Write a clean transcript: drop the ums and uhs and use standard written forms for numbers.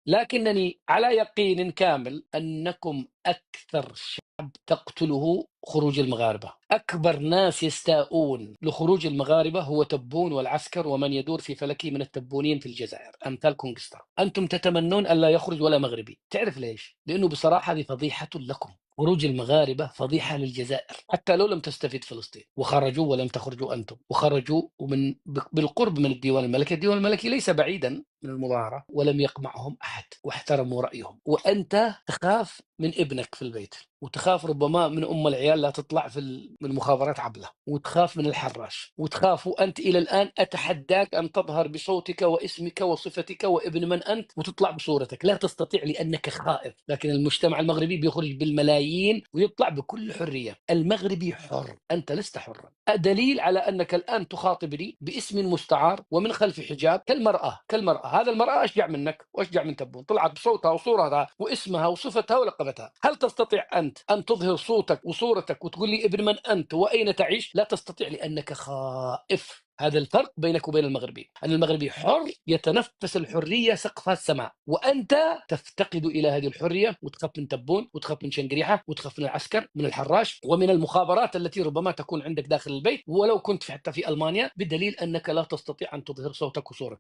لكنني على يقين كامل أنكم أكثر شعب تقتله خروج المغاربة. أكبر ناس يستاءون لخروج المغاربة هو تبون والعسكر ومن يدور في فلكه من التبونين في الجزائر أمثال كونغستر. أنتم تتمنون أن لا يخرج ولا مغربي. تعرف ليش؟ لأنه بصراحة هذه فضيحة لكم. خروج المغاربة فضيحة للجزائر، حتى لو لم تستفيد فلسطين وخرجوا ولم تخرجوا أنتم، وخرجوا بالقرب من الديوان الملكي. الديوان الملكي ليس بعيدا من المظاهرة ولم يقمعهم أحد واحترموا رأيهم. وأنت تخاف من ابنك في البيت، وتخاف ربما من أم العيال لا تطلع من المخابرات عبلة، وتخاف من الحراش، وتخاف. وأنت إلى الآن أتحداك أن تظهر بصوتك واسمك وصفتك وابن من أنت وتطلع بصورتك. لا تستطيع لأنك خائف. لكن المجتمع المغربي بيخرج بالملايين ويطلع بكل حرية. المغربي حر، أنت لست حرا. دليل على أنك الآن تخاطبني باسم مستعار ومن خلف حجاب كالمرأة. هذا المرأة أشجع منك وأشجع من تبون، طلعت بصوتها وصورتها واسمها وصفتها ولقبتها. هل تستطيع أنت أن تظهر صوتك وصورتك وتقول لي ابن من أنت وأين تعيش؟ لا تستطيع لأنك خائف. هذا الفرق بينك وبين المغربي، أن المغربي حر يتنفس الحرية سقفها السماء، وأنت تفتقد إلى هذه الحرية وتخاف من تبون وتخاف من شنقريحة وتخاف من العسكر من الحراش ومن المخابرات التي ربما تكون عندك داخل البيت ولو كنت حتى في ألمانيا، بدليل أنك لا تستطيع أن تظهر صوتك وصورتك.